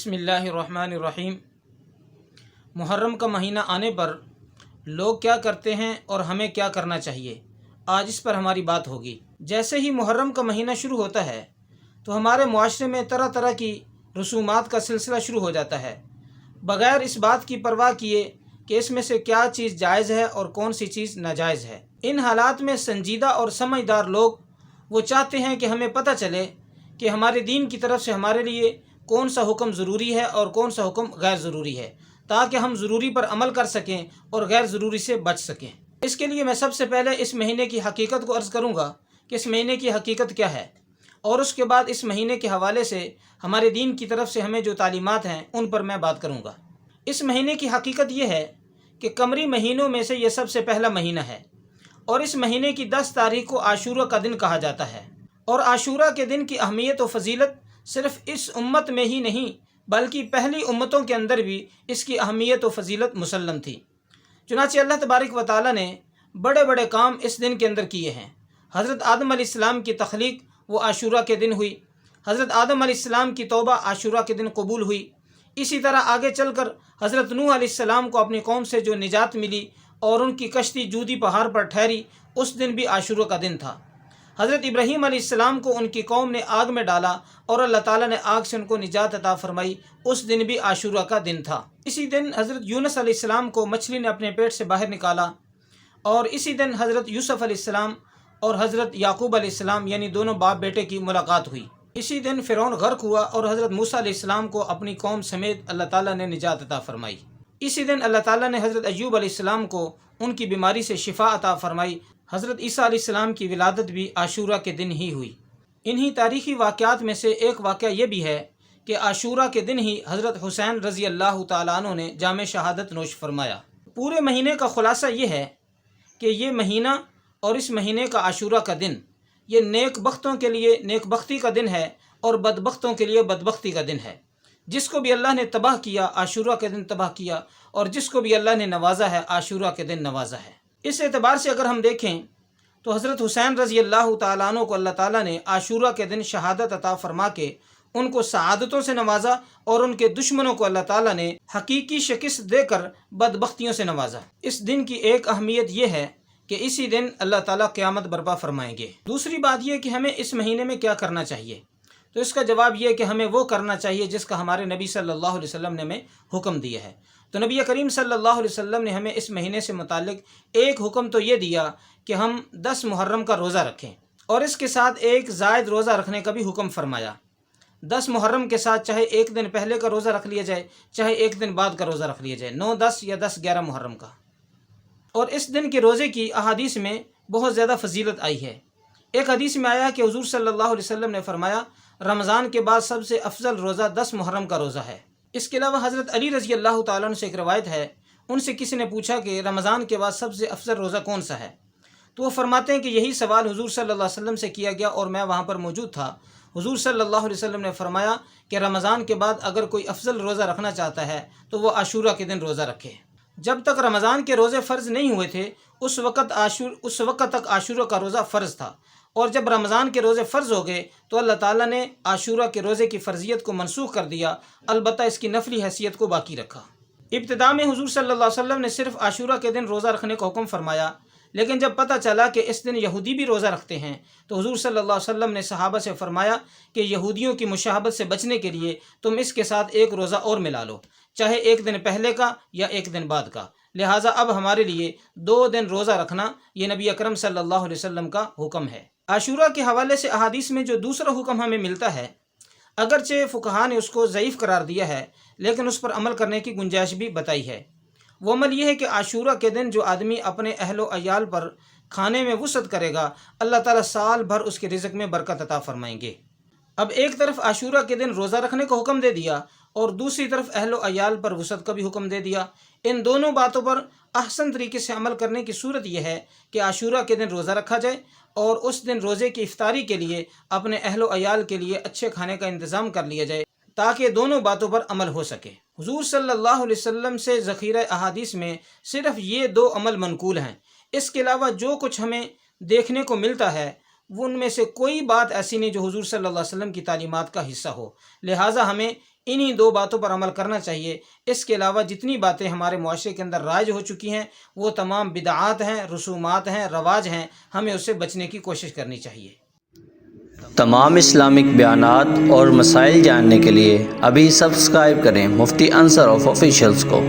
बिस्मिल्लाह अर्रहमान अर्रहीम। मुहर्रम का महीना आने पर लोग क्या करते हैं और हमें क्या करना चाहिए, आज इस पर हमारी बात होगी। जैसे ही मुहर्रम का महीना शुरू होता है तो हमारे मुआशरे में तरह तरह की रसूमात का सिलसिला शुरू हो जाता है, बग़ैर इस बात की परवाह किए कि इसमें से क्या चीज़ जायज़ है और कौन सी चीज़ नाजायज़ है। इन हालात में संजीदा और समझदार लोग वो चाहते हैं कि हमें पता चले कि हमारे दीन की तरफ से हमारे लिए कौन सा हुक्म ज़रूरी है और कौन सा हुक्म गैर ज़रूरी है, ताकि हम ज़रूरी पर अमल कर सकें और गैर ज़रूरी से बच सकें। इसके लिए मैं सबसे पहले इस महीने की हकीकत को अर्ज़ करूँगा कि इस महीने की हकीकत क्या है, और उसके बाद इस महीने के हवाले से हमारे दीन की तरफ से हमें जो तालीमात हैं उन पर मैं बात करूँगा। इस महीने की हकीकत ये है कि कमरी महीनों में से ये सबसे पहला महीना है, और इस महीने की 10 तारीख को आशूरा का दिन कहा जाता है। और आशूरा के दिन की अहमियत और फजीलत सिर्फ़ इस उम्मत में ही नहीं बल्कि पहली उम्मतों के अंदर भी इसकी अहमियत और फजीलत मुसल्लम थी। चुनांचे अल्लाह तबारक व तआला ने बड़े बड़े काम इस दिन के अंदर किए हैं। हज़रत आदम अलैहिस्सलाम की तख्लीक वो आशूरा के दिन हुई। हज़रत आदम अलैहिस्सलाम की तौबा आशूरा के दिन कबूल हुई। इसी तरह आगे चलकर हज़रत नूह अलैहिस्सलाम को अपनी कौम से जो निजात मिली और उनकी कश्ती जूदी पहाड़ पर ठहरी, उस दिन भी आशूरा का दिन था। हज़रत इब्राहीम अलैहिस्सलाम को उनकी कौम ने आग में डाला और अल्लाह ताला ने आग से उनको निजात अता फरमाई, उस दिन भी आशूरा का दिन था। इसी दिन हज़रत यूनुस अलैहिस्सलाम को मछली ने अपने पेट से बाहर निकाला, और इसी दिन हज़रत यूसुफ अलैहिस्सलाम और हज़रत याकूब अलैहिस्सलाम यानी दोनों बाप बेटे की मुलाकात हुई। इसी दिन फ़िरौन गर्क हुआ और हज़रत मूसा अलैहिस्सलाम को अपनी कौम समेत अल्लाह ताला ने निजात अता फरमाई। इसी दिन अल्लाह ताला ने हज़रत अय्यूब अलैहिस्सलाम को उनकी बीमारी से शिफा अता फरमाई। हज़रत ईसा अलैहिस्सलाम की विलादत भी आशूरा के दिन ही हुई। इन्हीं तारीख़ी वाक़यात में से एक वाक़या ये भी है कि आशूरा के दिन ही हज़रत हुसैन रज़ी अल्लाह तआला अन्हु ने जामे शहादत नोश फरमाया। पूरे महीने का ख़ुलासा ये है कि ये महीना और इस महीने का आशूरा का दिन ये नेक बख्तों के लिए नेक बख्ती का दिन है और बदबख्तों के लिए बदबख्ती का दिन है। जिसको भी अल्लाह ने तबाह किया आशूरा के दिन तबाह किया, और जिसको भी अल्लाह ने नवाजा है आशूरा के दिन नवाजा है। इस एतबार से अगर हम देखें तो हज़रत हुसैन रज़ी अल्लाह तआला अन्हु को अल्लाह ताला ने आशूरा के दिन शहादत अता फरमा के उनको सआदतों से नवाजा, और उनके दुश्मनों को अल्लाह ताला ने हकीकी शिकस्त देकर बदबख्तियों से नवाजा। इस दिन की एक अहमियत यह है कि इसी दिन अल्लाह ताला क़यामत बर्पा फरमाएंगे। दूसरी बात यह कि हमें इस महीने में क्या करना चाहिए, तो इसका जवाब यह है कि हमें वो करना चाहिए जिसका हमारे नबी सल्लल्लाहु अलैहि वसल्लम ने हमें हुक्म दिया है। तो नबी करीम सल्लल्लाहु अलैहि वसल्लम ने हमें इस महीने से मुताल्लिक एक हुक्म तो ये दिया कि हम 10 मुहर्रम का रोज़ा रखें, और इसके साथ एक ज़ायद रोज़ा रखने का भी हुक्म फरमाया। 10 मुहर्रम के साथ चाहे एक दिन पहले का रोज़ा रख लिया जाए, चाहे एक दिन बाद का रोज़ा रख लिया जाए, 9, 10 या 10, 11 मुहर्रम का। और इस दिन के रोज़े की अहादीस में बहुत ज़्यादा फजीलत आई है। एक हदीस में आया कि हुज़ूर सल्लल्लाहु अलैहि वसल्लम ने फरमाया, रमज़ान के बाद सबसे अफजल रोज़ा 10 मुहर्रम का रोज़ा है। इसके अलावा हज़रत अली रज़ी अल्लाह तआला अन्हु से एक रवायत है, उनसे किसी ने पूछा कि रमज़ान के बाद सबसे अफजल रोज़ा कौन सा है, तो वो फरमाते हैं कि यही सवाल हुज़ूर सल्लल्लाहु अलैहि वसल्लम से किया गया और मैं वहाँ पर मौजूद था। हुज़ूर सल्लल्लाहु अलैहि वसल्लम ने फरमाया कि रमज़ान के बाद अगर कोई अफजल रोज़ा रखना चाहता है तो वो आशूरा के दिन रोज़ा रखे। जब तक रमज़ान के रोज़े फ़र्ज़ नहीं हुए थे उस वक़्त तक आशूरा का रोज़ा फ़र्ज़ था, और जब रमज़ान के रोज़े फ़र्ज़ हो गए तो अल्लाह ताला ने आशूरा के रोज़े की फ़र्ज़ियत को मनसूख कर दिया, अलबत्ता इसकी नफली हैसियत को बाकी रखा। इब्तिदा में हुज़ूर सल्लल्लाहु अलैहि वसल्लम ने सिर्फ़ आशूरा के दिन रोज़ा रखने का हुक्म फरमाया, लेकिन जब पता चला कि इस दिन यहूदी भी रोज़ा रखते हैं तो हुज़ूर सल्लल्लाहु अलैहि वसल्लम ने सहाबा से फरमाया कि यहूदियों की मुशाहबत से बचने के लिए तुम इसके साथ एक रोज़ा और मिला लो, चाहे एक दिन पहले का या एक दिन बाद का। लिहाजा अब हमारे लिए 2 दिन रोज़ा रखना ये नबी अकरम सल्लल्लाहु अलैहि वसल्लम का हुक्म है। आशूरा के हवाले से अहादीस में जो दूसरा हुक्म हमें मिलता है, अगरचे फ़ुक़हा ने उसको ज़ईफ़ करार दिया है लेकिन उस पर अमल करने की गुंजाइश भी बताई है। वो अमल यह है कि आशूरा के दिन जो आदमी अपने अहलो अयाल पर खाने में वुसअत करेगा, अल्लाह ताला साल भर उसके रिज़्क़ में बरकत अता फरमाएंगे। अब एक तरफ आशूरा के दिन रोज़ा रखने का हुक्म दे दिया और दूसरी तरफ अहलो अयाल पर वुसअत का भी हुक्म दे दिया। इन दोनों बातों पर अहसन तरीके से अमल करने की सूरत यह है कि आशूरा के दिन रोज़ा रखा जाए और उस दिन रोज़े की इफ्तारी के लिए अपने अहलो अयाल के लिए अच्छे खाने का इंतज़ाम कर लिया जाए, ताकि दोनों बातों पर अमल हो सके। हुज़ूर सल्लल्लाहु अलैहि वसल्लम से ज़ख़ीरा अहादीस में सिर्फ़ ये 2 अमल मनकूल हैं। इसके अलावा जो कुछ हमें देखने को मिलता है उनमें से कोई बात ऐसी नहीं जो हुज़ूर सल्लल्लाहु अलैहि वसल्लम की तालीमात का हिस्सा हो। लिहाजा हमें انہی دو باتوں پر عمل کرنا چاہیے۔ اس کے علاوہ جتنی باتیں ہمارے معاشرے کے اندر رائج ہو چکی ہیں وہ تمام بدعات ہیں، رسومات ہیں، رواج ہیں، ہمیں اس سے بچنے کی کوشش کرنی چاہیے۔ تمام اسلامک بیانات اور مسائل جاننے کے لیے ابھی سبسکرائب کریں مفتی انصر آف آفیشیلز کو۔